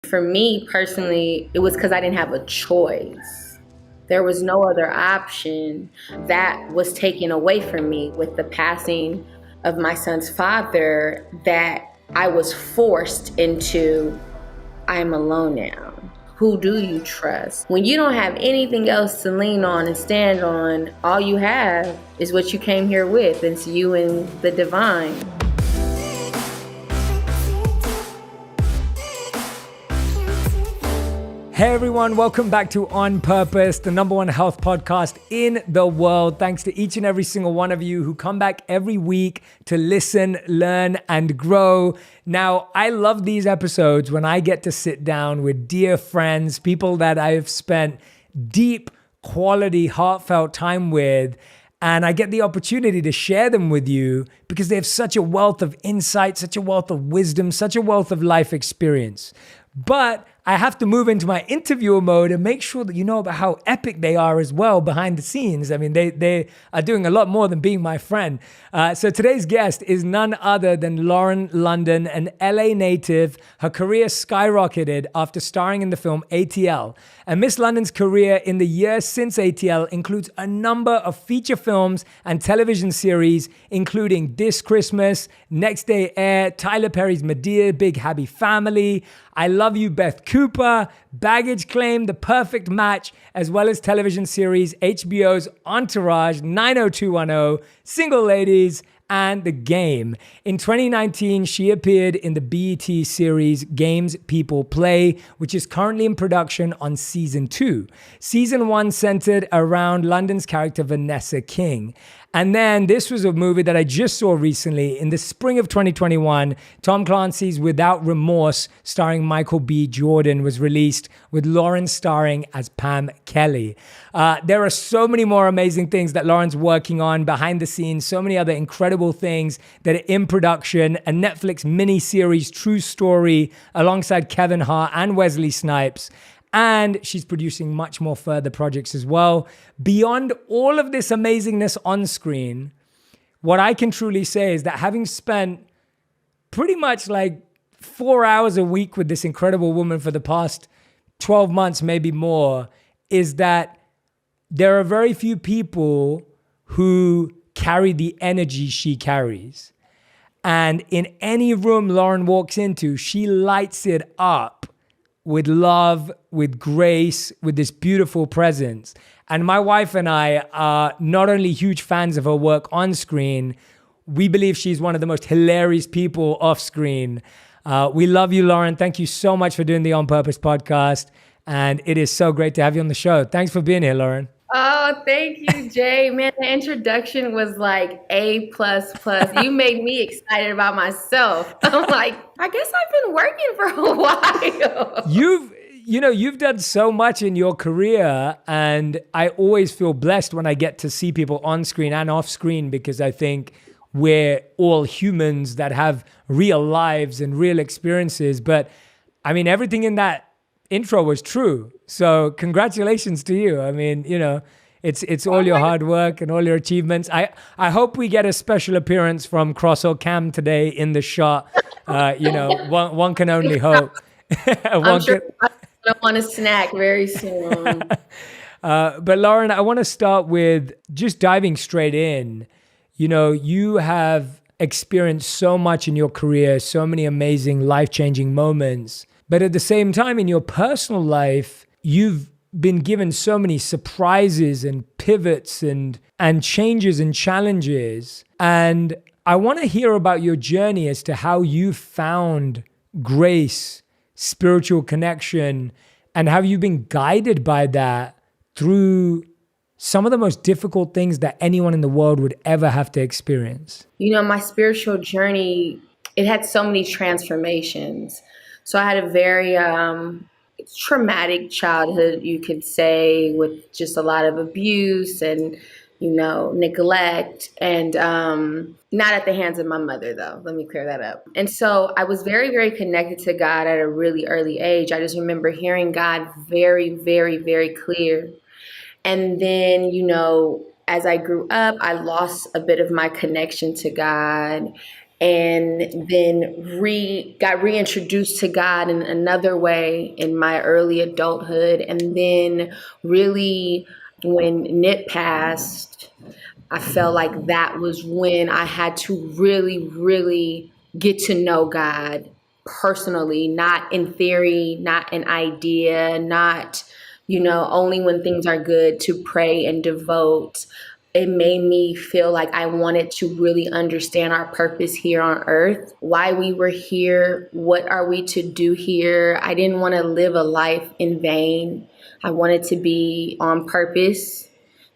For me personally, it was because I didn't have a choice. There was no other option. That was taken away from me with the passing of my son's father, that I was forced into, I'm alone now. Who do you trust? When you don't have anything else to lean on and stand on, all you have is what you came here with. It's you and the divine. Hey everyone, welcome back to On Purpose, the #1 health podcast in the world. Thanks to each and every single one of you who come back every week to listen, learn, and grow. Now, I love these episodes when I get to sit down with dear friends, people that I've spent deep, quality, heartfelt time with, and I get the opportunity to share them with you because they have such a wealth of insight, such a wealth of wisdom, such a wealth of life experience. But I have to move into my interviewer mode and make sure that you know about how epic they are as well behind the scenes. I mean, they are doing a lot more than being my friend. So today's guest is none other than Lauren London, an LA native. Her career skyrocketed after starring in the film ATL. And Miss London's career in the years since ATL includes a number of feature films and television series, including This Christmas, Next Day Air, Tyler Perry's Madea, Big Happy Family, I Love You, Beth Cooper, Baggage Claim, The Perfect Match, as well as television series HBO's Entourage, 90210, Single Ladies, and The Game. In 2019, she appeared in the BET series Games People Play, which is currently in production on season 2. Season 1 centered around London's character Vanessa King. And then this was a movie that I just saw recently. In the spring of 2021, Tom Clancy's Without Remorse, starring Michael B. Jordan, was released with Lauren starring as Pam Kelly. There are so many more amazing things that Lauren's working on behind the scenes, so many other incredible things that are in production, a Netflix miniseries, True Story, alongside Kevin Hart and Wesley Snipes. And she's producing much more further projects as well. Beyond all of this amazingness on screen, what I can truly say is that having spent pretty much like 4 hours a week with this incredible woman for the past 12 months, maybe more, is that there are very few people who carry the energy she carries. And in any room Lauren walks into, she lights it up with love, with grace, with this beautiful presence. And my wife and I are not only huge fans of her work on screen, we believe she's one of the most hilarious people off screen. We love you, Lauren. Thank you so much for doing the On Purpose podcast. And it is so great to have you on the show. Thanks for being here, Lauren. Oh, thank you, Jay. Man, the introduction was like A++. You made me excited about myself. I'm like, I guess I've been working for a while. You've done so much in your career, and I always feel blessed when I get to see people on screen and off screen, because I think we're all humans that have real lives and real experiences. But I mean, everything in that intro was true. So congratulations to you. I mean, it's all your hard work and all your achievements. I hope we get a special appearance from Cross or Cam today in the shot. One can only hope. I'm sure I want a snack very soon. But Lauren, I want to start with just diving straight in. You have experienced so much in your career, so many amazing life-changing moments. But at the same time, in your personal life, you've been given so many surprises and pivots and changes and challenges. And I want to hear about your journey as to how you found grace, spiritual connection, and how you've been guided by that through some of the most difficult things that anyone in the world would ever have to experience. My spiritual journey, it had so many transformations. So I had a very traumatic childhood, you could say, with just a lot of abuse and, neglect, and not at the hands of my mother, though. Let me clear that up. And so I was very, very connected to God at a really early age. I just remember hearing God very, very, very clear. And then, as I grew up, I lost a bit of my connection to God. and then got reintroduced to God in another way in my early adulthood. And then really when Nip passed, I felt like that was when I had to really, really get to know God personally, not in theory, not an idea, not, only when things are good to pray and devote. It made me feel like I wanted to really understand our purpose here on earth, why we were here, what are we to do here. I didn't want to live a life in vain. I wanted to be on purpose.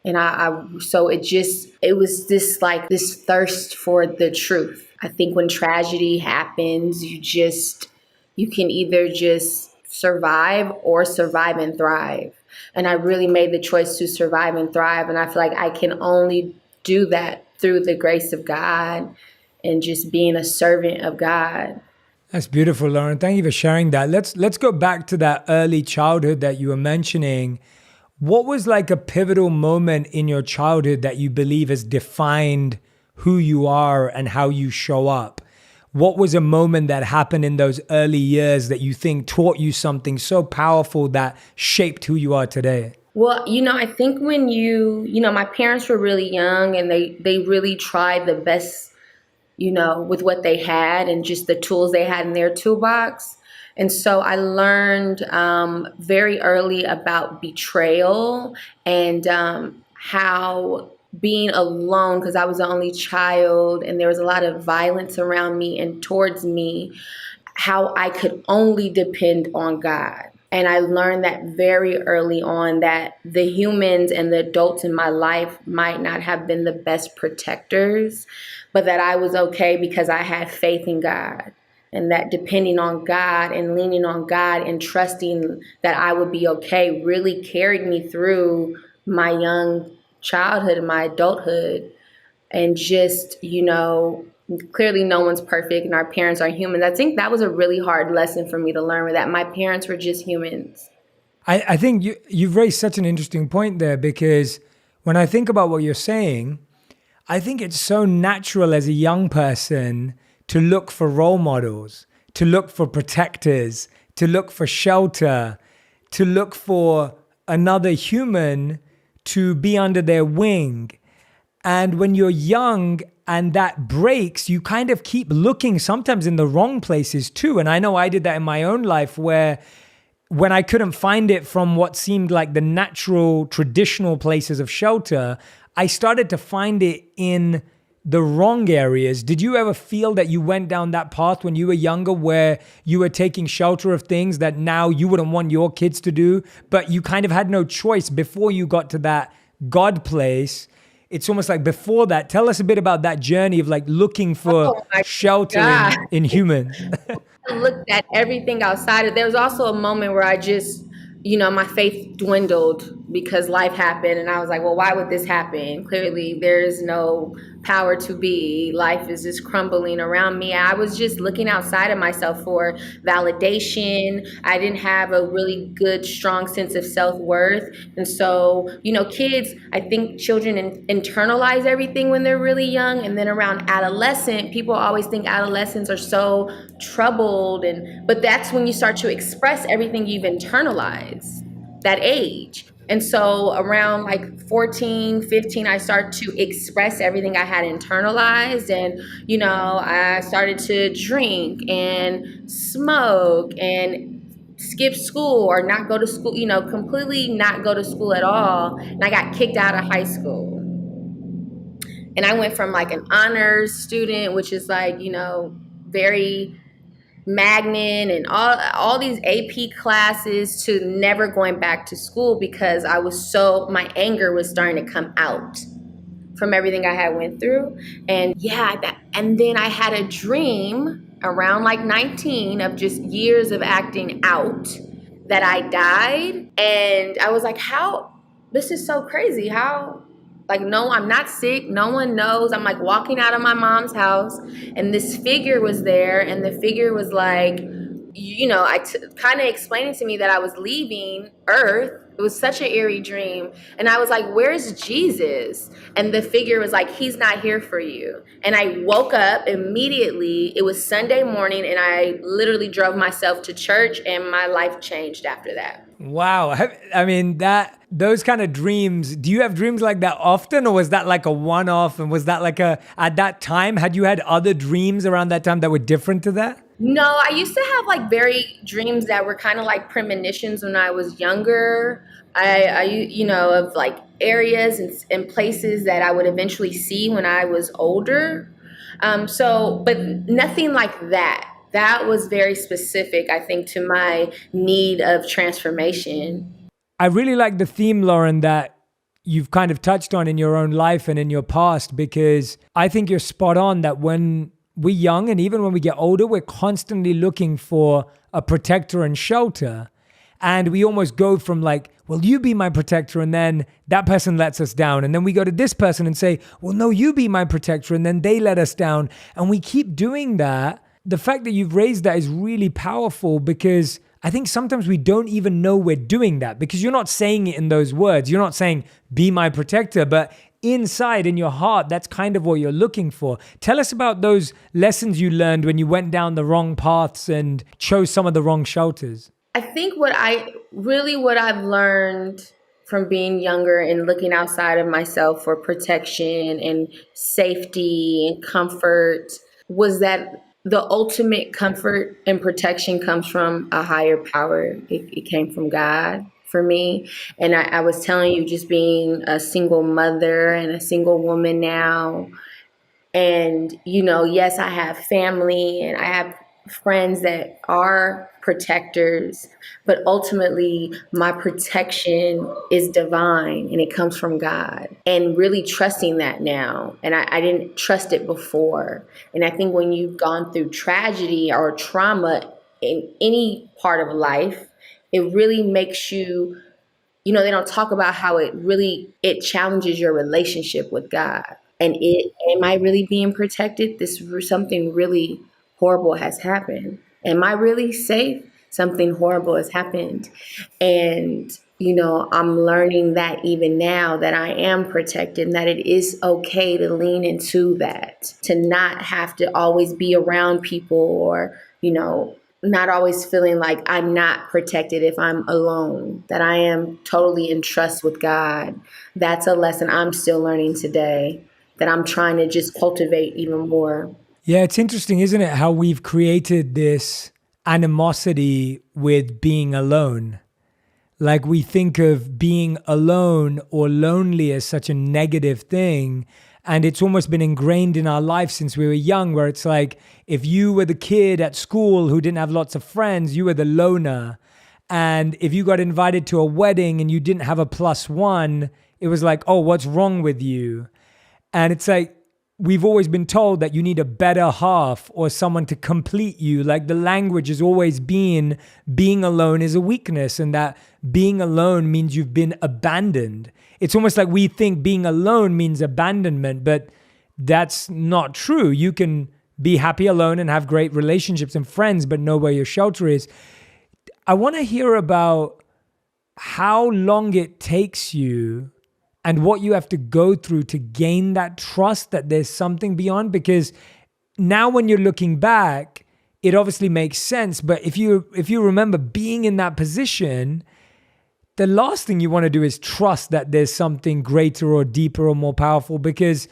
And so it was this like this thirst for the truth. I think when tragedy happens, you can either just survive or survive and thrive. And I really made the choice to survive and thrive. And I feel like I can only do that through the grace of God and just being a servant of God. That's beautiful, Lauren. Thank you for sharing that. Let's go back to that early childhood that you were mentioning. What was like a pivotal moment in your childhood that you believe has defined who you are and how you show up? What was a moment that happened in those early years that you think taught you something so powerful that shaped who you are today? Well, I think when my parents were really young and they really tried the best, with what they had and just the tools they had in their toolbox. And so I learned very early about betrayal and how being alone, because I was the only child and there was a lot of violence around me and towards me, how I could only depend on God. And I learned that very early on, that the humans and the adults in my life might not have been the best protectors, but that I was okay because I had faith in God. And that depending on God and leaning on God and trusting that I would be okay really carried me through my young childhood and my adulthood. And just, clearly no one's perfect and our parents are humans. I think that was a really hard lesson for me to learn, that my parents were just humans. I think you've raised such an interesting point there, because when I think about what you're saying, I think it's so natural as a young person to look for role models, to look for protectors, to look for shelter, to look for another human to be under their wing. And when you're young and that breaks, you kind of keep looking sometimes in the wrong places too. And I know I did that in my own life, where when I couldn't find it from what seemed like the natural, traditional places of shelter, I started to find it in the wrong areas. Did you ever feel that you went down that path when you were younger, where you were taking shelter of things that now you wouldn't want your kids to do, but you kind of had no choice before you got to that God place? It's almost like before that. Tell us a bit about that journey of like looking for shelter God. in humans. I looked at everything outside of. There was also a moment where I just, my faith dwindled because life happened, and I was like, well, why would this happen? Clearly, there's no power to be. Life is just crumbling around me. I was just looking outside of myself for validation. I didn't have a really good, strong sense of self-worth. And so, kids, I think children internalize everything when they're really young. And then around adolescent, people always think adolescents are so troubled. But that's when you start to express everything you've internalized, that age. And so around like 14, 15, I started to express everything I had internalized. And, I started to drink and smoke and skip school or not go to school, completely not go to school at all. And I got kicked out of high school. And I went from like an honors student, which is like, very magnet and all these AP classes, to never going back to school because my anger was starting to come out from everything I had went through. And and then I had a dream around like 19 of just years of acting out that I died. And I was like, this is so crazy. Like, no, I'm not sick. No one knows. I'm like walking out of my mom's house and this figure was there, and the figure was like, kind of explaining to me that I was leaving Earth. It was such an eerie dream. And I was like, where's Jesus? And the figure was like, he's not here for you. And I woke up immediately. It was Sunday morning, and I literally drove myself to church, and my life changed after that. Wow. I mean, those kind of dreams, do you have dreams like that often, or was that like a one-off? And was that like at that time, had you had other dreams around that time that were different to that? No, I used to have like very dreams that were kind of like premonitions when I was younger. Of like areas and places that I would eventually see when I was older. But nothing like that. That was very specific, I think, to my need of transformation. I really like the theme, Lauren, that you've kind of touched on in your own life and in your past, because I think you're spot on that when we're young and even when we get older, we're constantly looking for a protector and shelter. And we almost go from like, well, you be my protector. And then that person lets us down. And then we go to this person and say, well, no, you be my protector. And then they let us down. And we keep doing that. The fact that you've raised that is really powerful, because I think sometimes we don't even know we're doing that, because you're not saying it in those words. You're not saying, be my protector, but inside in your heart, that's kind of what you're looking for. Tell us about those lessons you learned when you went down the wrong paths and chose some of the wrong shelters. I think what I've learned from being younger and looking outside of myself for protection and safety and comfort was that the ultimate comfort and protection comes from a higher power. It came from God for me. And I was telling you, just being a single mother and a single woman now. And, yes, I have family and I have friends that are protectors, but ultimately my protection is divine and it comes from God, and really trusting that now. And I didn't trust it before. And I think when you've gone through tragedy or trauma in any part of life, it really makes you, they don't talk about how it challenges your relationship with God. And am I really being protected? Something really horrible has happened. Am I really safe? Something horrible has happened. And, I'm learning that even now that I am protected, and that it is okay to lean into that, to not have to always be around people, or, not always feeling like I'm not protected if I'm alone, that I am totally in trust with God. That's a lesson I'm still learning today, that I'm trying to just cultivate even more. Yeah, it's interesting, isn't it? How we've created this animosity with being alone. Like we think of being alone or lonely as such a negative thing. And it's almost been ingrained in our life since we were young, where it's like, if you were the kid at school who didn't have lots of friends, you were the loner. And if you got invited to a wedding and you didn't have a +1, it was like, oh, what's wrong with you? And it's like, we've always been told that you need a better half or someone to complete you. Like the language has always been being alone is a weakness, and that being alone means you've been abandoned. It's almost like we think being alone means abandonment, but that's not true. You can be happy alone and have great relationships and friends, but know where your shelter is. I want to hear about how long it takes you and what you have to go through to gain that trust that there's something beyond. Because now when you're looking back, it obviously makes sense. But if you remember being in that position, the last thing you want to do is trust that there's something greater or deeper or more powerful, because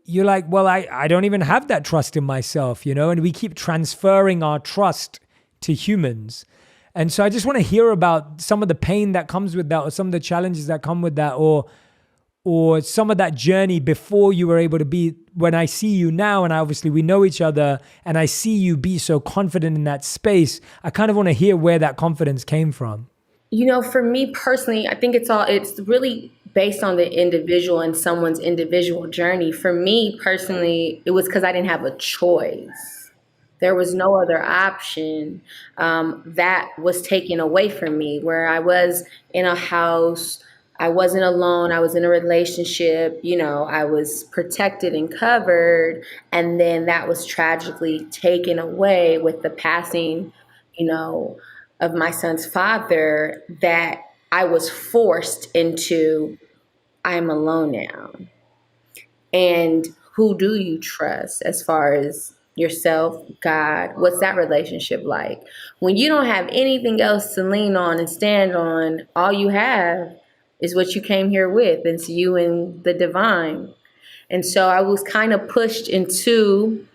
you're like, well, I don't even have that trust in myself, and we keep transferring our trust to humans. And so I just want to hear about some of the pain that comes with that, or some of the challenges that come with that, or some of that journey before you were able to be, when I see you now, and obviously we know each other, and I see you be so confident in that space, I kind of want to hear where that confidence came from. For me personally, I think it's really based on the individual and someone's individual journey. For me personally, it was because I didn't have a choice. There was no other option that was taken away from me, where I was in a house. I wasn't alone. I was in a relationship. I was protected and covered. And then that was tragically taken away with the passing, you know, of my son's father, that I was forced into, I'm alone now. And who do you trust as far as yourself, God? What's that relationship like? When you don't have anything else to lean on and stand on, all you have is what you came here with. It's you and the divine. And so I was kind of pushed into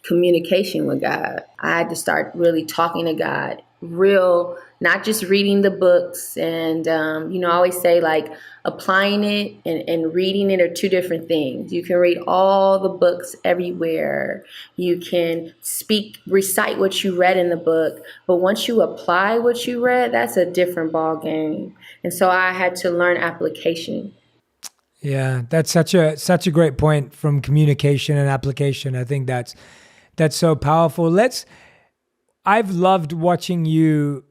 communication with God. I had to start really talking to God, real, not just reading the books. And, I always say like applying it and reading it are two different things. You can read all the books everywhere. You can recite what you read in the book. But once you apply what you read, that's a different ball game. And so I had to learn application. Yeah, that's such a great point from communication and application. I think that's so powerful. I've loved watching you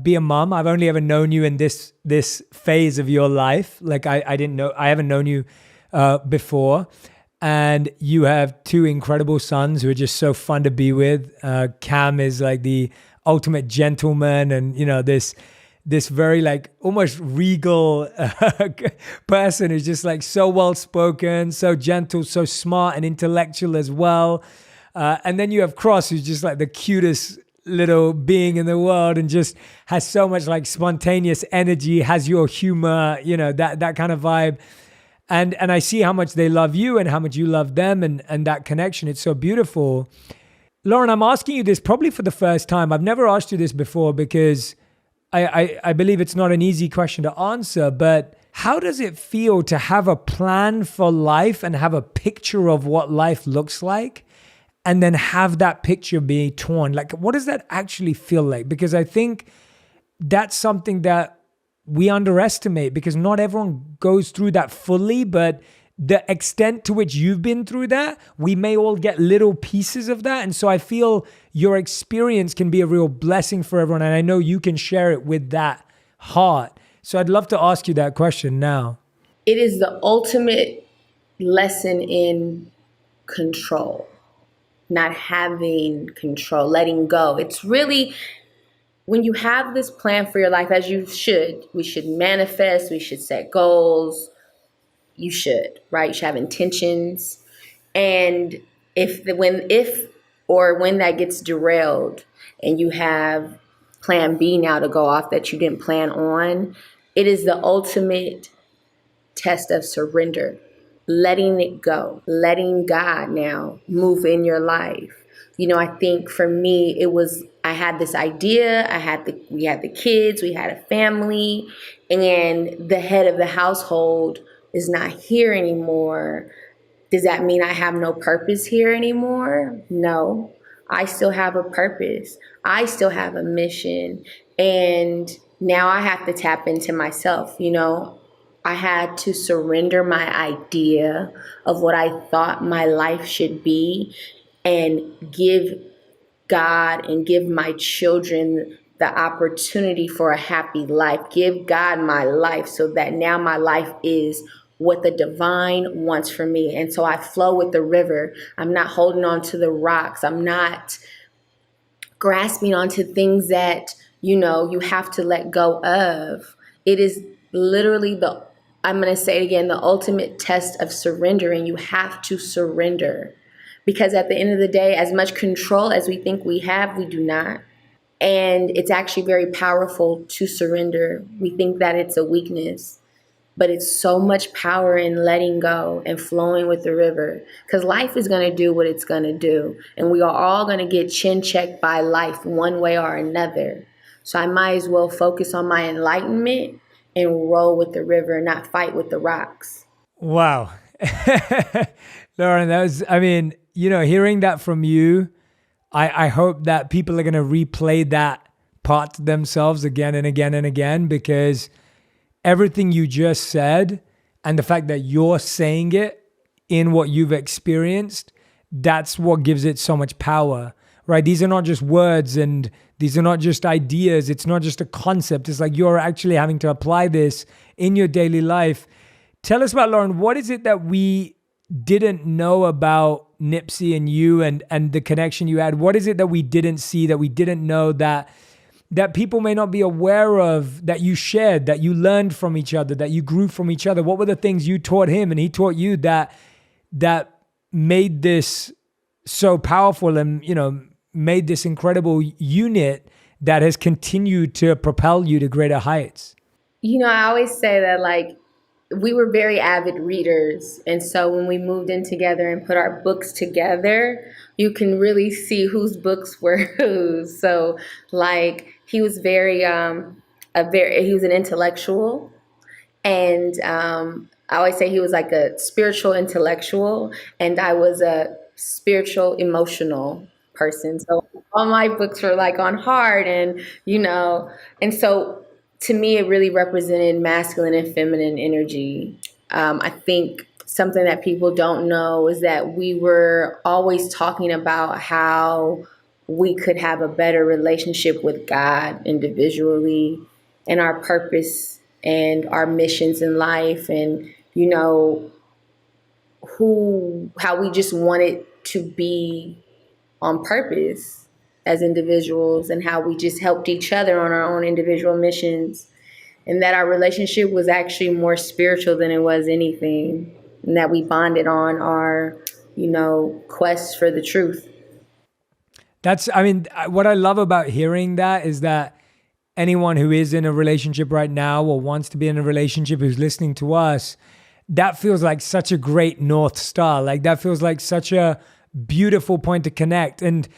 be a mom. I've only ever known you in this phase of your life. Like I haven't known you before. And you have two incredible sons who are just so fun to be with. Cam is like the ultimate gentleman, and this very like almost regal person who's just like so well spoken, so gentle, so smart and intellectual as well. And then you have Cross, who's just like the cutest little being in the world and just has so much like spontaneous energy, has your humor, that kind of vibe. And I see how much they love you and how much you love them, and that connection. It's so beautiful. Lauren, I'm asking you this probably for the first time. I've never asked you this before because I believe it's not an easy question to answer, but how does it feel to have a plan for life and have a picture of what life looks like, and then have that picture be torn? Like, what does that actually feel like? Because I think that's something that we underestimate, because not everyone goes through that fully, but the extent to which you've been through that, we may all get little pieces of that. And so I feel your experience can be a real blessing for everyone. And I know you can share it with that heart. So I'd love to ask you that question now. It is the ultimate lesson in control, not having control, letting go. It's really, when you have this plan for your life, as we should manifest, we should set goals. You should, right? You should have intentions. And when that gets derailed and you have plan B now to go off that you didn't plan on, it is the ultimate test of surrender, letting it go, letting God now move in your life. I think for me, I had this idea, we had the kids, we had a family, and the head of the household is not here anymore. Does that mean I have no purpose here anymore? No, I still have a purpose. I still have a mission. And now I have to tap into myself. I had to surrender my idea of what I thought my life should be and give God and give my children the opportunity for a happy life. Give God my life so that now my life is what the divine wants for me. And so I flow with the river. I'm not holding on to the rocks. I'm not grasping onto things that, you have to let go of. It is literally I'm going to say it again, the ultimate test of surrendering. You have to surrender, because at the end of the day, as much control as we think we have, we do not. And it's actually very powerful to surrender. We think that it's a weakness, but it's so much power in letting go and flowing with the river, because life is going to do what it's going to do. And we are all going to get chin checked by life one way or another. So I might as well focus on my enlightenment and roll with the river, not fight with the rocks. Wow. Lauren, hearing that from you, I hope that people are going to replay that part to themselves again and again and again, because everything you just said and the fact that you're saying it in what you've experienced, that's what gives it so much power, right? These are not just words and these are not just ideas. It's not just a concept. It's like you're actually having to apply this in your daily life. Tell us about, Lauren, what is it that we didn't know about Nipsey and you and the connection you had? What is it that we didn't see, that we didn't know, that people may not be aware of, that you shared, that you learned from each other, that you grew from each other? What were the things you taught him and he taught you that made this so powerful and, made this incredible unit that has continued to propel you to greater heights? I always say that, like, we were very avid readers. And so when we moved in together and put our books together, you can really see whose books were whose. So, like, he was he was an intellectual. And I always say he was like a spiritual intellectual, and I was a spiritual emotional person. So all my books were like on heart, and so to me, it really represented masculine and feminine energy. I think something that people don't know is that we were always talking about how we could have a better relationship with God individually and our purpose and our missions in life, and how we just wanted to be on purpose as individuals, and how we just helped each other on our own individual missions, and that our relationship was actually more spiritual than it was anything, and that we bonded on our quest for the truth. What I love about hearing that is that anyone who is in a relationship right now or wants to be in a relationship who's listening to us, that feels like such a great North Star. Like, that feels like such a beautiful point to connect. And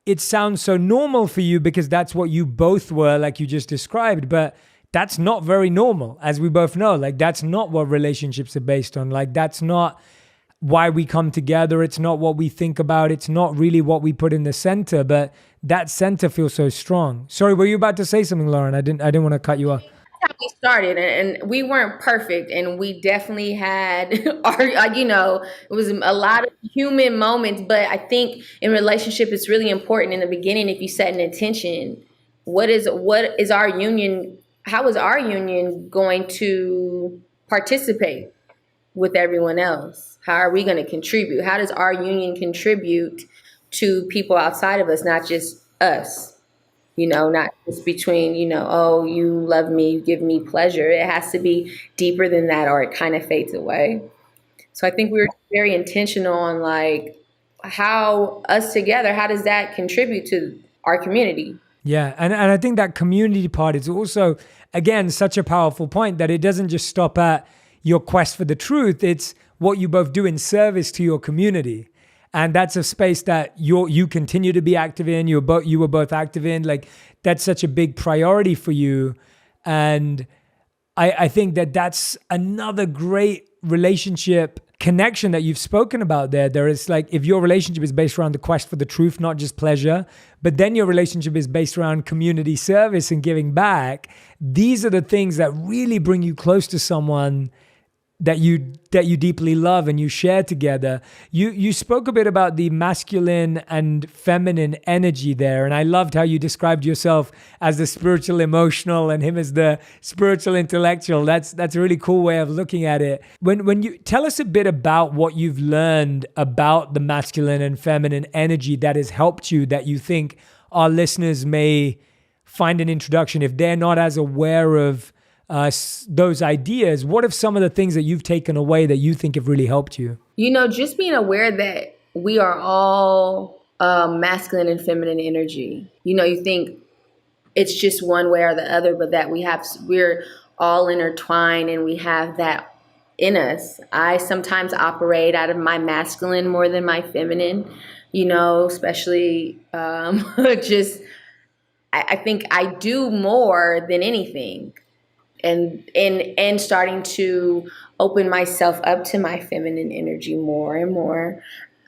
it sounds so normal for you because that's what you both were, like you just described, but that's not very normal, as we both know. Like, that's not what relationships are based on. Like, that's not why we come together. It's not what we think about. It's not really what we put in the center, but that center feels so strong. Sorry, were you about to say something, Lauren? I didn't want to cut you off. How we started, and we weren't perfect, and we definitely had it was a lot of human moments, but I think in relationship it's really important in the beginning, if you set an intention, what is our union, how is our union going to participate with everyone else? How are we going to contribute? How does our union contribute to people outside of us, not just us? Not just between, oh, you love me, you give me pleasure. It has to be deeper than that, or it kind of fades away. So I think we were very intentional on, like, how us together, how does that contribute to our community? Yeah. And I think that community part is also, again, such a powerful point, that it doesn't just stop at your quest for the truth. It's what you both do in service to your community. And that's a space that you continue to be active in. You were both active in. Like, that's such a big priority for you. And I think that that's another great relationship connection that you've spoken about there. There is, like, if your relationship is based around the quest for the truth, not just pleasure, but then your relationship is based around community service and giving back, these are the things that really bring you close to someone that you deeply love and you share together. You spoke a bit about the masculine and feminine energy there, and I loved how you described yourself as the spiritual emotional and him as the spiritual intellectual. That's a really cool way of looking at it. When you tell us a bit about what you've learned about the masculine and feminine energy that has helped you, that you think our listeners may find an introduction if they're not as aware of those ideas. What are some of the things that you've taken away that you think have really helped you? Just being aware that we are all masculine and feminine energy. You think it's just one way or the other, but that we're all intertwined and we have that in us. I sometimes operate out of my masculine more than my feminine, especially just, I think I do more than anything. And starting to open myself up to my feminine energy more and more.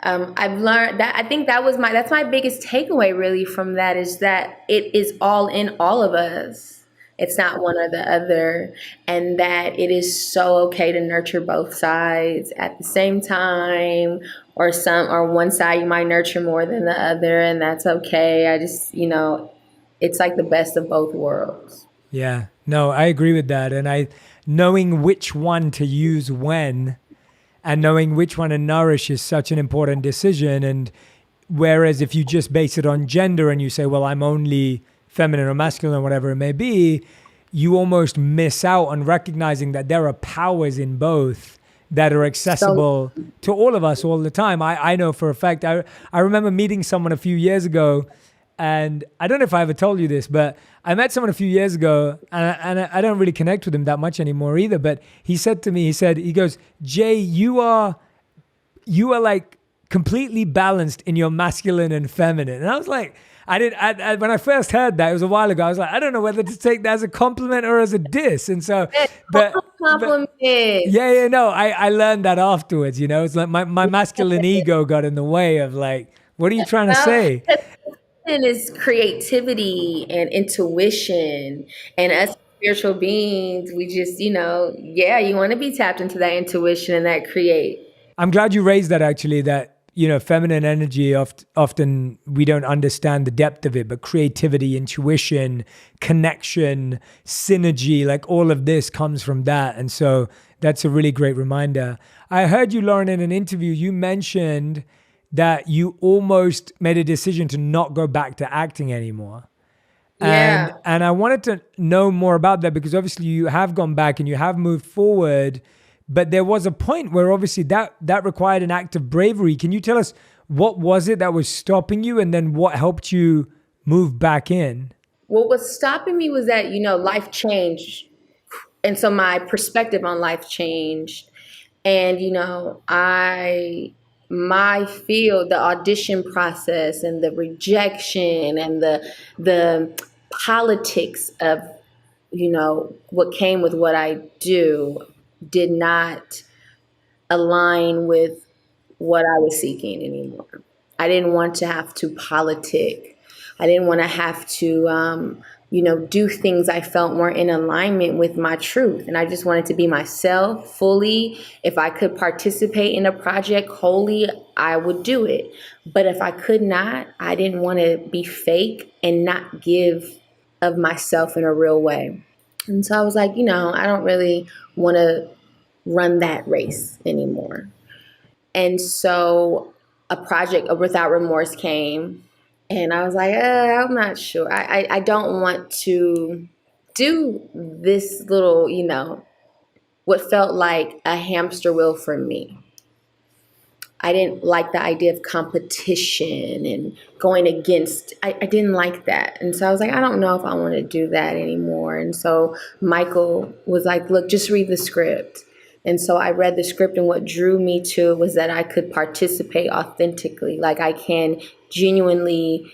I've learned that, I think that's my biggest takeaway really from that, is that it is all in all of us. It's not one or the other, and that it is so okay to nurture both sides at the same time, or one side you might nurture more than the other, and that's okay. I just, it's like the best of both worlds. Yeah, no, I agree with that. And knowing which one to use when, and knowing which one to nourish is such an important decision. And whereas if you just base it on gender and you say, well, I'm only feminine or masculine or whatever it may be, you almost miss out on recognizing that there are powers in both that are accessible to all of us all the time. I know for a fact, I remember meeting someone a few years ago, and I don't know if I ever told you this, but I met someone a few years ago, and I don't really connect with him that much anymore either. But he said to me, he goes, Jay, you are like completely balanced in your masculine and feminine. And I was like, when I first heard that, it was a while ago, I was like, I don't know whether to take that as a compliment or as a diss. And so, compliment. No, I learned that afterwards, it's like my masculine ego got in the way of like, what are you trying to say? Is creativity and intuition, and us spiritual beings, we just, you want to be tapped into that intuition and that create. I'm glad you raised that actually, that, feminine energy, often we don't understand the depth of it, but creativity, intuition, connection, synergy, like all of this comes from that. And so that's a really great reminder. I heard you, Lauren, in an interview, you mentioned that you almost made a decision to not go back to acting anymore. Yeah. And I wanted to know more about that, because obviously you have gone back and you have moved forward, but there was a point where obviously that required an act of bravery. Can you tell us what was it that was stopping you, and then what helped you move back in? What was stopping me was that, life changed. And so my perspective on life changed. And, my field, the audition process and the rejection and the politics of, what came with what I do did not align with what I was seeking anymore. I didn't want to have to politic. I didn't want to have to, do things I felt weren't in alignment with my truth. And I just wanted to be myself fully. If I could participate in a project wholly, I would do it. But if I could not, I didn't want to be fake and not give of myself in a real way. And so I was like, I don't really want to run that race anymore. And so a project of Without Remorse came. And I was like, I'm not sure. I don't want to do this little, what felt like a hamster wheel for me. I didn't like the idea of competition and going against. I didn't like that. And so I was like, I don't know if I want to do that anymore. And so Michael was like, look, just read the script. And so I read the script, and what drew me to it was that I could participate authentically. Like I can genuinely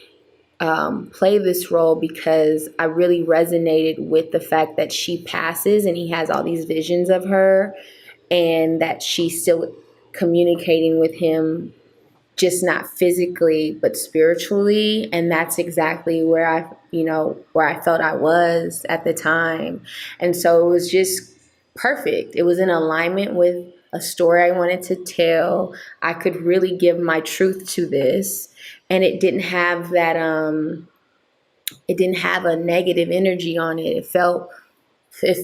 play this role, because I really resonated with the fact that she passes and he has all these visions of her, and that she's still communicating with him, just not physically, but spiritually. And that's exactly where I felt I was at the time. And so it was just perfect. It was in alignment with a story I wanted to tell. I could really give my truth to this. And it didn't have that, it didn't have a negative energy on it. It felt, I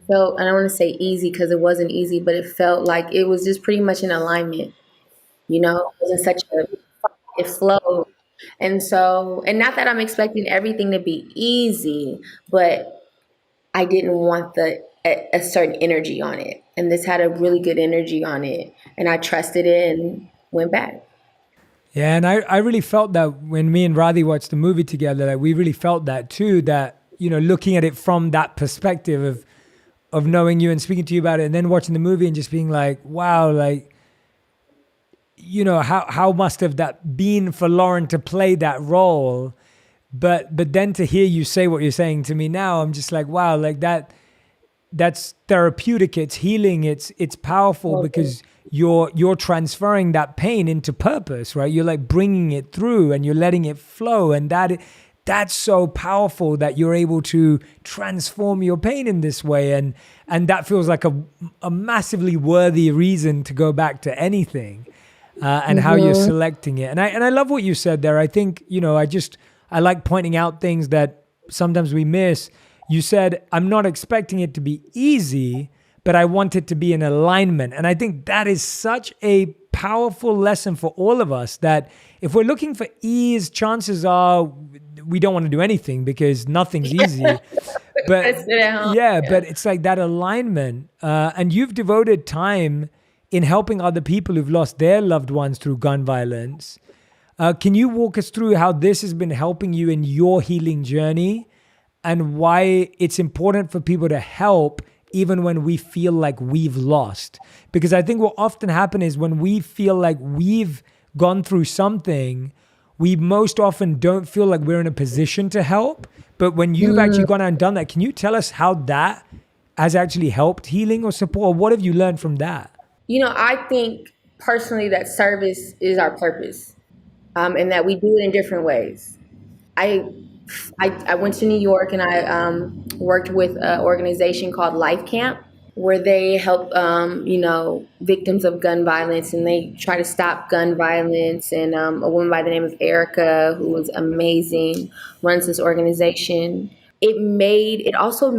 don't want to say easy, because it wasn't easy, but it felt like it was just pretty much in alignment. It wasn't it flowed. And so, and not that I'm expecting everything to be easy, but I didn't want a certain energy on it. And this had a really good energy on it. And I trusted it and went back. Yeah, and I really felt that when me and Radhi watched the movie together, that we really felt that too, that, looking at it from that perspective of knowing you and speaking to you about it, and then watching the movie and just being like, wow, like, how must have that been for Lauren to play that role? But then to hear you say what you're saying to me now, I'm just like, wow, like that's therapeutic, it's healing, it's powerful, because you're transferring that pain into purpose, right? You're like bringing it through and you're letting it flow. And that's so powerful, that you're able to transform your pain in this way. And that feels like a massively worthy reason to go back to anything, and how you're selecting it. And I love what you said there. I think, I like pointing out things that sometimes we miss. You said, I'm not expecting it to be easy, but I want it to be in alignment. And I think that is such a powerful lesson for all of us, that if we're looking for ease, chances are we don't want to do anything because nothing's easy. But yeah, but it's like that alignment. And you've devoted time in helping other people who've lost their loved ones through gun violence. Can you walk us through how this has been helping you in your healing journey and why it's important for people to help even when we feel like we've lost? Because I think what often happens is when we feel like we've gone through something, we most often don't feel like we're in a position to help. But when you've actually gone out and done that, can you tell us how that has actually helped healing or support? Or what have you learned from that? I think personally that service is our purpose, and that we do it in different ways. I I went to New York and I worked with an organization called Life Camp, where they help victims of gun violence, and they try to stop gun violence. And a woman by the name of Erica, who was amazing, runs this organization. It also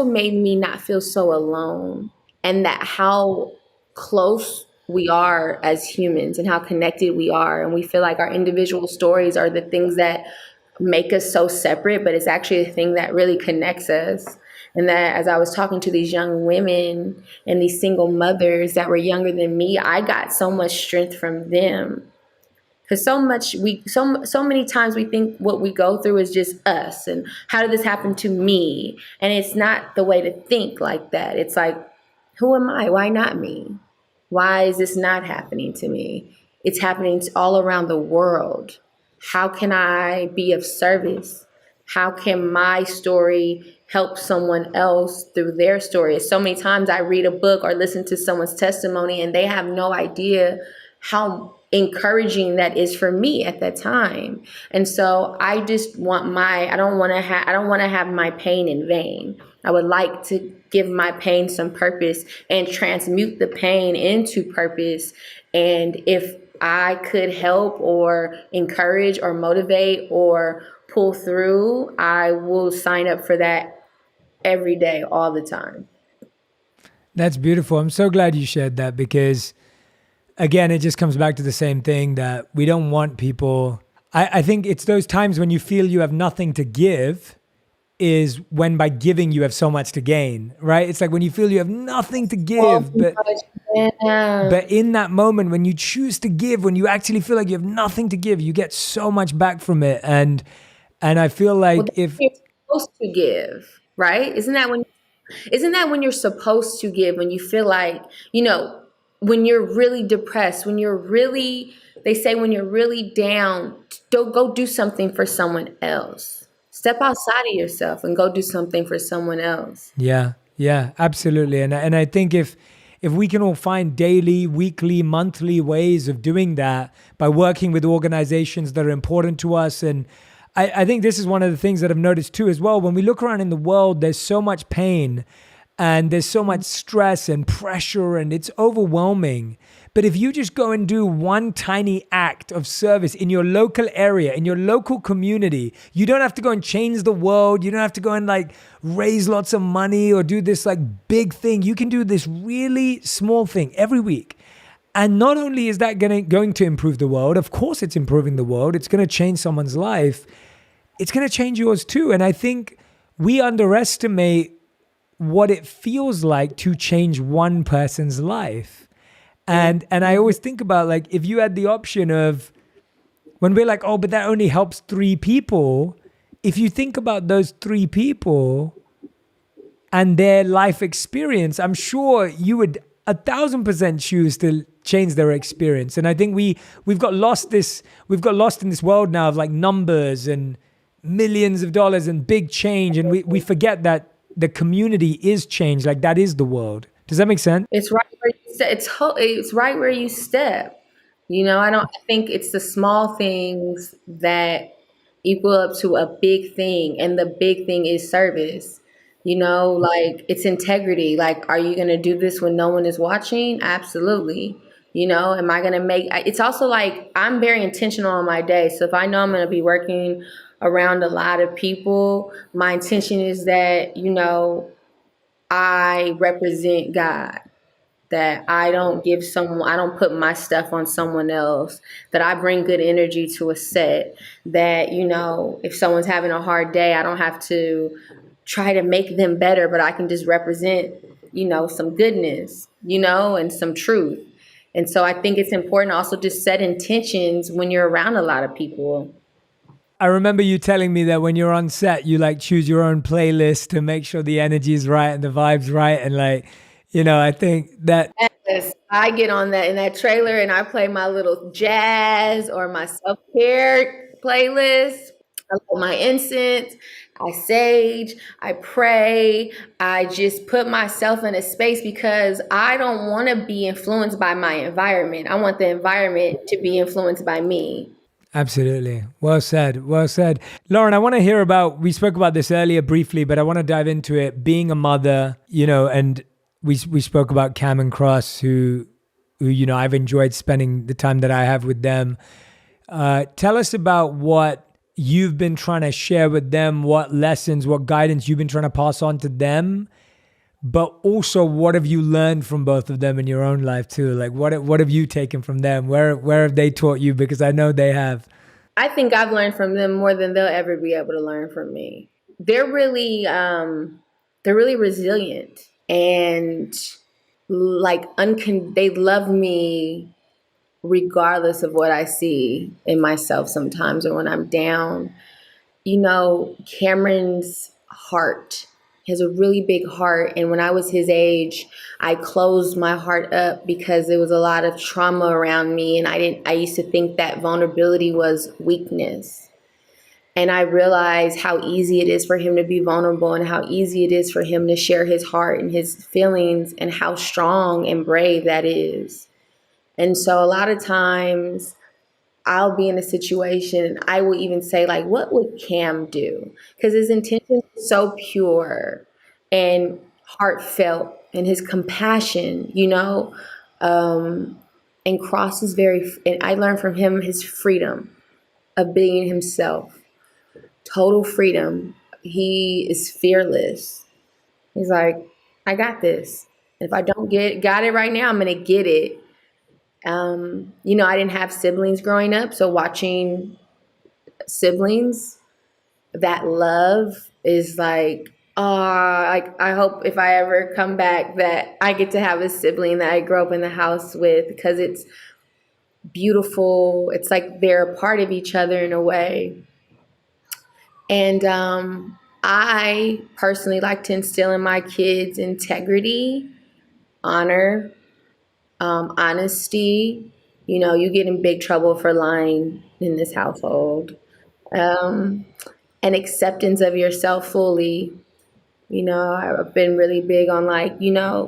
made me not feel so alone, and that how close we are as humans and how connected we are, and we feel like our individual stories are the things that make us so separate, but it's actually a thing that really connects us. And that as I was talking to these young women and these single mothers that were younger than me, I got so much strength from them. Because so many times we think what we go through is just us and how did this happen to me? And it's not the way to think like that. It's like, who am I? Why not me? Why is this not happening to me? It's happening all around the world. How can I be of service? How can my story help someone else through their story? So many times I read a book or listen to someone's testimony and they have no idea how encouraging that is for me at that time. And so I just want I don't want to have my pain in vain. I would like to give my pain some purpose and transmute the pain into purpose. And if I could help or encourage or motivate or pull through, I will sign up for that every day, all the time. That's beautiful. I'm so glad you shared that, because again, it just comes back to the same thing, that we don't want people. I think it's those times when you feel you have nothing to give is when by giving you have so much to gain, right? It's like when you feel you have nothing to give, but in that moment when you choose to give, when you actually feel like you have nothing to give, you get so much back from it. And I feel like if you're supposed to give, right? Isn't that when you're supposed to give, when you feel like, when you're really depressed, they say when you're really down, don't go do something for someone else. Step outside of yourself and go do something for someone else. Yeah, absolutely. And I think if we can all find daily, weekly, monthly ways of doing that by working with organizations that are important to us. And I think this is one of the things that I've noticed too as well. When we look around in the world, there's so much pain and there's so much stress and pressure, and it's overwhelming. But if you just go and do one tiny act of service in your local area, in your local community, you don't have to go and change the world. You don't have to go and raise lots of money or do this big thing. You can do this really small thing every week. And not only is that going to improve the world, of course it's improving the world. It's going to change someone's life. It's going to change yours too. And I think we underestimate what it feels like to change one person's life. And I always think about if you had the option of, when we're like, oh, but that only helps 3 people. If you think about those 3 people and their life experience, I'm sure you would 1,000% choose to change their experience. And I think we've got lost in this world now of numbers and millions of dollars and big change. And we forget that the community is change. That is the world. Does that make sense? It's right where you step. It's right where you step. I think it's the small things that equal up to a big thing, and the big thing is service. It's integrity. Are you going to do this when no one is watching? Absolutely. Am I going to it's also I'm very intentional on my day. So if I know I'm going to be working around a lot of people, my intention is that, I represent God, that I don't put my stuff on someone else, that I bring good energy to a set, that, if someone's having a hard day, I don't have to try to make them better, but I can just represent, some goodness, and some truth. And so I think it's important to also just set intentions when you're around a lot of people. I remember you telling me that when you're on set, you like choose your own playlist to make sure the energy is right and the vibe's right. And like, I think that Yes, I get on that in that trailer and I play my little jazz or my self-care playlist. I light my incense, I sage, I pray, I just put myself in a space because I don't want to be influenced by my environment. I want the environment to be influenced by me. absolutely. Well said. Well said. Lauren, I want to hear about, we spoke about this earlier briefly, but I want to dive into it. Being a mother, and we spoke about Cam and Cross, who I've enjoyed spending the time that I have with them. Tell us about what you've been trying to share with them, what lessons, what guidance you've been trying to pass on to them, but also what have you learned from both of them in your own life too? Like what have you taken from them? Where have they taught you? Because I know they have. I think I've learned from them more than they'll ever be able to learn from me. They're really resilient, and like they love me regardless of what I see in myself sometimes or when I'm down. Cameron's heart, he has a really big heart. And when I was his age, I closed my heart up because there was a lot of trauma around me. And I used to think that vulnerability was weakness. And I realized how easy it is for him to be vulnerable and how easy it is for him to share his heart and his feelings and how strong and brave that is. And so a lot of times I'll be in a situation and I will even say, like, what would Cam do? Because his intention is so pure and heartfelt, and his compassion, and Cross is and I learned from him his freedom of being himself, total freedom. He is fearless. He's like, I got this. If I don't got it right now, I'm going to get it. I didn't have siblings growing up, so watching siblings, that love is like, I hope if I ever come back that I get to have a sibling that I grew up in the house with, because it's beautiful. It's like they're a part of each other in a way. And I personally like to instill in my kids integrity, honor, honesty. You get in big trouble for lying in this household. And acceptance of yourself fully. I've been really big on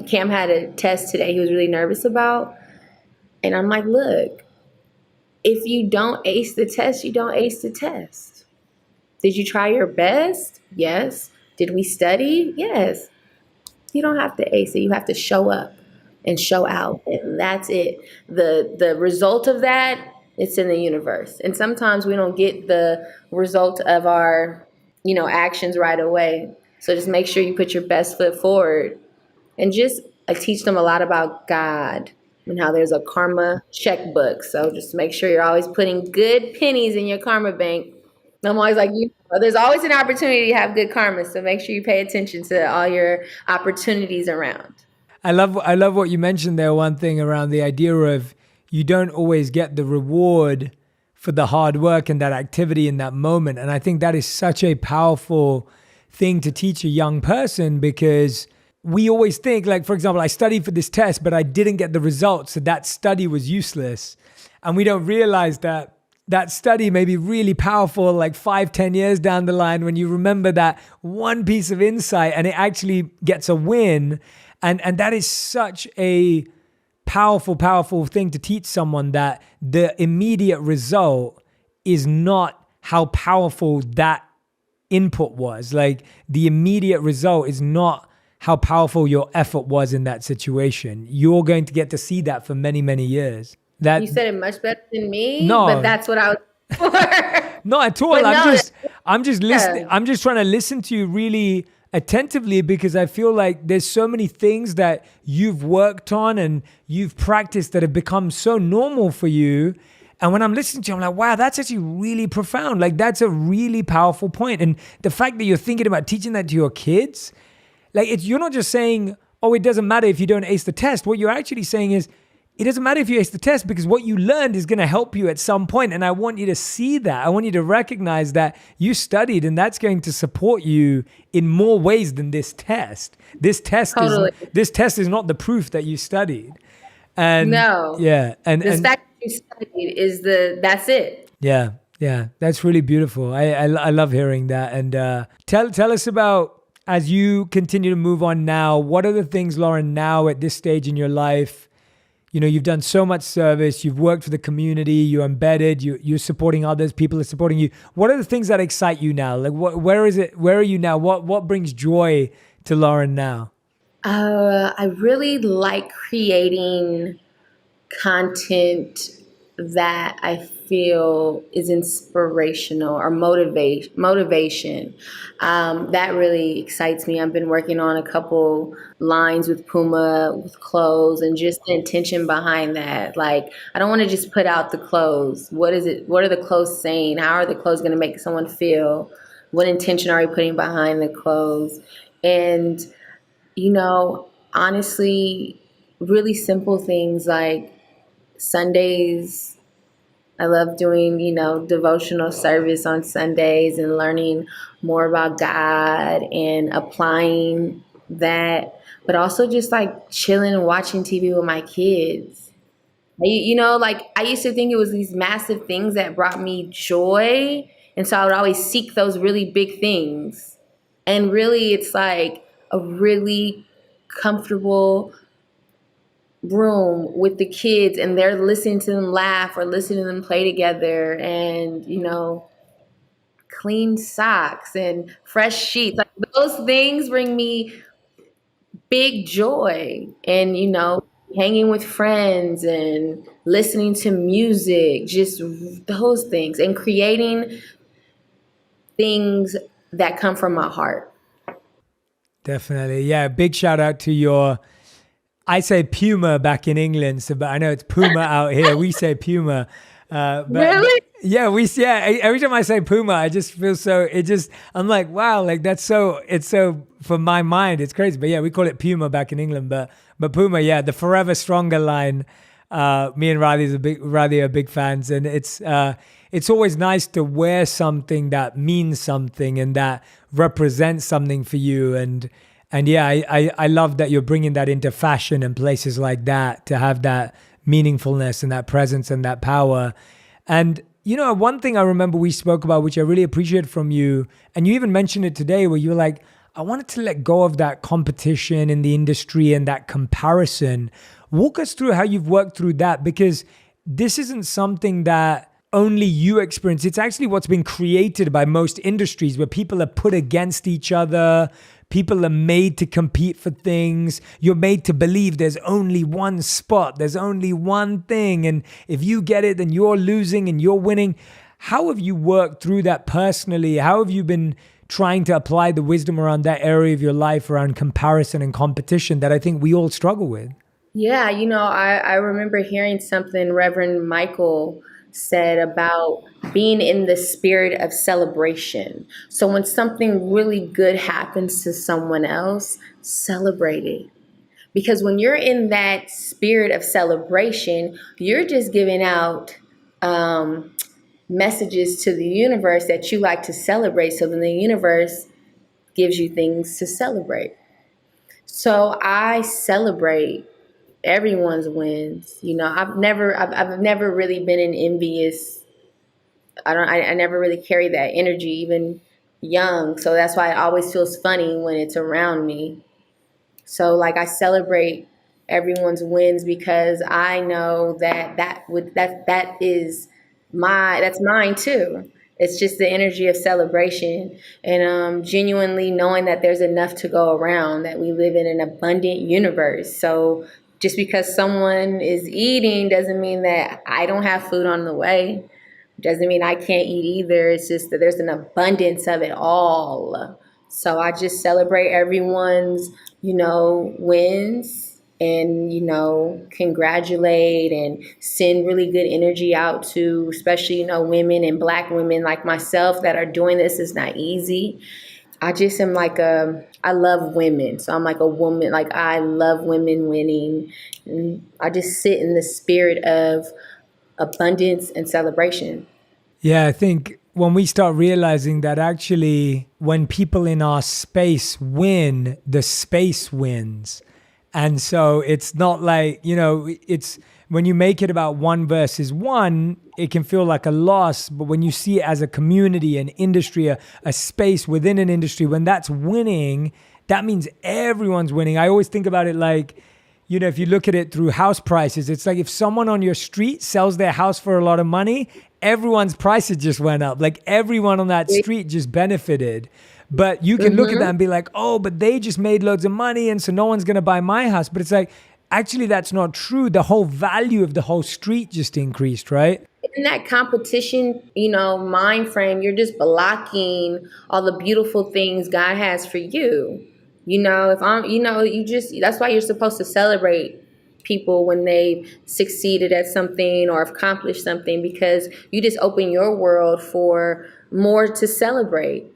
Cam had a test today he was really nervous about. And I'm like, look, if you don't ace the test, you don't ace the test. Did you try your best? Yes. Did we study? Yes. You don't have to ace it. You have to show up and show out. And that's it. The result of that, it's in the universe. And sometimes we don't get the result of our, actions right away. So just make sure you put your best foot forward. And just I teach them a lot about God and how there's a karma checkbook. So just make sure you're always putting good pennies in your karma bank. I'm always like, there's always an opportunity to have good karma. So make sure you pay attention to all your opportunities around. I love what you mentioned there. One thing around the idea of you don't always get the reward for the hard work and that activity in that moment. And I think that is such a powerful thing to teach a young person, because we always think, like, for example, I studied for this test, but I didn't get the results. So that study was useless. And we don't realize that that study may be really powerful like 5-10 years down the line when you remember that one piece of insight and it actually gets a win. And that is such a powerful thing to teach someone, that the immediate result is not how powerful that input was. Like, the immediate result is not how powerful your effort was in that situation. You're going to get to see that for many, many years. That You said it much better than me, No, but that's what I was Not at all. But no, I'm just listening. yeah, I'm just trying to listen to you really attentively because I feel like there's so many things that you've worked on and you've practiced that have become so normal for you. And when I'm listening to you, I'm like, wow, that's actually really profound. Like that's a really powerful point. And the fact that you're thinking about teaching that to your kids, like you're not just saying, oh, it doesn't matter if you don't ace the test. What you're actually saying is, it doesn't matter if you ace the test because what you learned is going to help you at some point. And I want you to see that. I want you to recognize that you studied and that's going to support you in more ways than this test. totally. This test is not the proof that you studied. And No, yeah, the fact that you studied is that's it. yeah, yeah, that's really beautiful. I love hearing that. And tell us about, as you continue to move on now, what are the things, Lauren, now at this stage in your life? You know, you've done so much service, you've worked for the community, you're embedded, you're supporting others, people are supporting you. What are the things that excite you now? Like where are you now? What brings joy to Lauren now? I really like creating content that I feel is inspirational or motivation. That really excites me. I've been working on a couple lines with Puma with clothes and just the intention behind that. Like I don't want to just put out the clothes. What is it? What are the clothes saying? How are the clothes going to make someone feel? What intention are we putting behind the clothes? And honestly, really simple things like Sundays. I love doing, devotional service on Sundays and learning more about God and applying that, but also just like chilling and watching TV with my kids. Like I used to think it was these massive things that brought me joy. And so I would always seek those really big things. And really, it's like a really comfortable room with the kids and they're listening to them laugh or listening to them play together and clean socks and fresh sheets, like those things bring me big joy. And hanging with friends and listening to music, just those things, and creating things that come from my heart. Definitely. Yeah, big shout out to your, I say Puma back in England, so but I know it's Puma out here. We say Puma. But Really? yeah, every time I say Puma, I just feel I'm like, wow, like it's so for my mind, it's crazy. But yeah, we call it Puma back in England, but Puma, yeah, the Forever Stronger line. Me and Radhi are big fans, and it's always nice to wear something that means something and that represents something for you. And yeah, I love that you're bringing that into fashion and places like that to have that meaningfulness and that presence and that power. And, one thing I remember we spoke about, which I really appreciate from you, and you even mentioned it today where you were like, I wanted to let go of that competition in the industry and that comparison. Walk us through how you've worked through that, because this isn't something that only you experience. It's actually what's been created by most industries where people are put against each other. People are made to compete for things. You're made to believe there's only one spot. There's only one thing. And if you get it, then you're losing and you're winning. How have you worked through that personally? How have you been trying to apply the wisdom around that area of your life around comparison and competition that I think we all struggle with? Yeah, I remember hearing something Reverend Michael said about being in the spirit of celebration. So when something really good happens to someone else, celebrate it. Because when you're in that spirit of celebration, you're just giving out messages to the universe that you like to celebrate. So then the universe gives you things to celebrate. So I celebrate everyone's wins. I've never really been an envious. I never really carry that energy even young. So that's why it always feels funny when it's around me. So like I celebrate everyone's wins because I know that's mine too. It's just the energy of celebration and genuinely knowing that there's enough to go around, that we live in an abundant universe. So just because someone is eating doesn't mean that I don't have food on the way. Doesn't mean I can't eat either. It's just that there's an abundance of it all. So I just celebrate everyone's, wins, and, congratulate and send really good energy out to, especially, women and Black women like myself that are doing this. Is not easy. I just am I love women. So I'm like a woman, like I love women winning. And I just sit in the spirit of abundance and celebration. Yeah, I think when we start realizing that actually when people in our space win, the space wins. And so it's not like, it's when you make it about one versus one, it can feel like a loss. But when you see it as a community, an industry, a space within an industry, when that's winning, that means everyone's winning. I always think about it like, if you look at it through house prices, it's like if someone on your street sells their house for a lot of money, everyone's prices just went up. Like everyone on that street just benefited. But you can look at that and be like, oh, but they just made loads of money and so no one's going to buy my house. But it's like, actually, that's not true. The whole value of the whole street just increased, right? In that competition, mind frame, you're just blocking all the beautiful things God has for you. If I'm, that's why you're supposed to celebrate people when they've succeeded at something or accomplished something, because you just open your world for more to celebrate.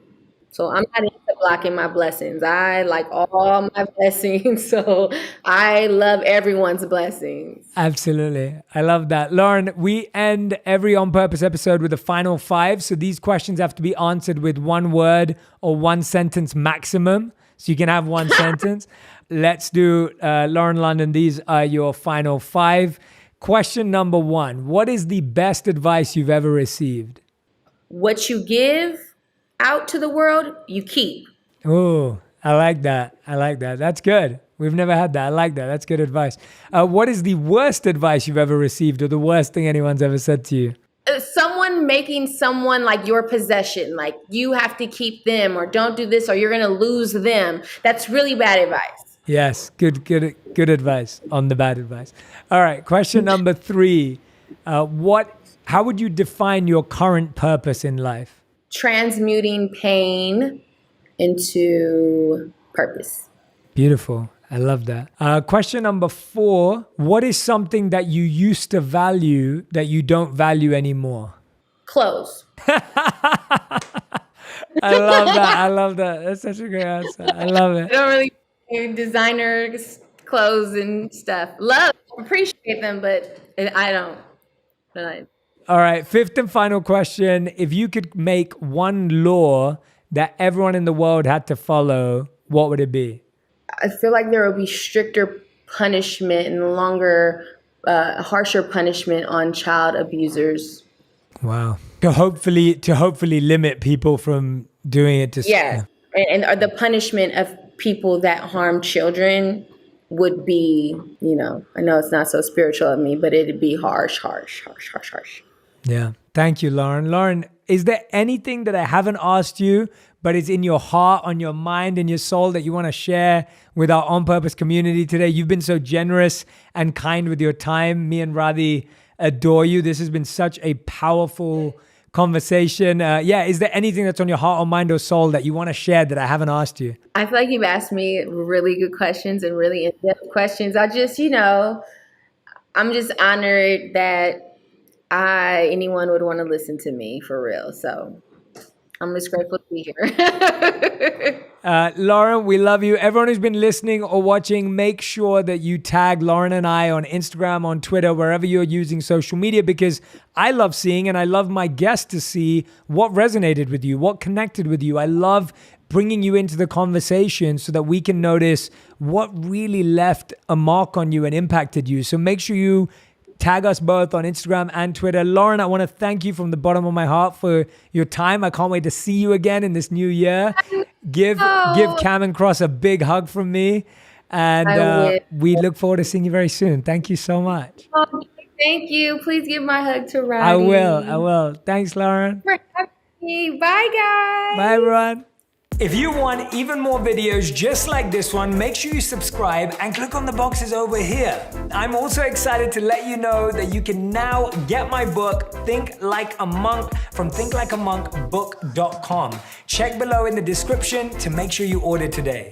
So I'm not into blocking my blessings. I like all my blessings. So I love everyone's blessings. Absolutely. I love that. Lauren, we end every On Purpose episode with a final 5. So these questions have to be answered with one word or one sentence maximum. So you can have one sentence. Let's do Lauren London. These are your final 5. Question number 1. What is the best advice you've ever received? What you give out to the world, you keep. Oh, I like that. That's good. We've never had that. I like that. That's good advice. What is the worst advice you've ever received or the worst thing anyone's ever said to you? Someone making someone like your possession, like you have to keep them or don't do this or you're going to lose them. That's really bad advice. Yes, good advice on the bad advice. All right, question number 3. How would you define your current purpose in life? Transmuting pain into purpose. Beautiful. I love that. Question number 4. What is something that you used to value that you don't value anymore? Clothes. I love that. That's such a great answer. I love it. I don't really do designer clothes and stuff. Appreciate them, but I don't. All right. 5th and final question. If you could make one law that everyone in the world had to follow, what would it be? I feel like there will be stricter punishment and harsher punishment on child abusers. Wow. To hopefully limit people from doing it. And the punishment of people that harm children would be, I know it's not so spiritual of me, but it'd be harsh. Yeah. Thank you, Lauren. Lauren, is there anything that I haven't asked you, but it's in your heart, on your mind, and your soul that you want to share with our On Purpose community today? You've been so generous and kind with your time. Me and Radhi adore you. This has been such a powerful conversation. Is there anything that's on your heart or mind or soul that you want to share that I haven't asked you? I feel like you've asked me really good questions and really in-depth questions. I'm just honored that anyone would want to listen to me, for real. So I'm just grateful to be here. Lauren, we love you. Everyone who's been listening or watching, make sure that you tag Lauren and I on Instagram, on Twitter, wherever you're using social media, because I love seeing and I love my guests to see what resonated with you, what connected with you. I love bringing you into the conversation so that we can notice what really left a mark on you and impacted you. So make sure you tag us both on Instagram and Twitter. Lauren, I want to thank you from the bottom of my heart for your time. I can't wait to see you again in this new year. Give Cam & Cross a big hug from me. And we look forward to seeing you very soon. Thank you so much. Oh, thank you. Please give my hug to Roddy. I will. Thanks, Lauren. For having me. Bye, guys. Bye, everyone. If you want even more videos just like this one, make sure you subscribe and click on the boxes over here. I'm also excited to let you know that you can now get my book, Think Like a Monk, from thinklikeamonkbook.com. Check below in the description to make sure you order today.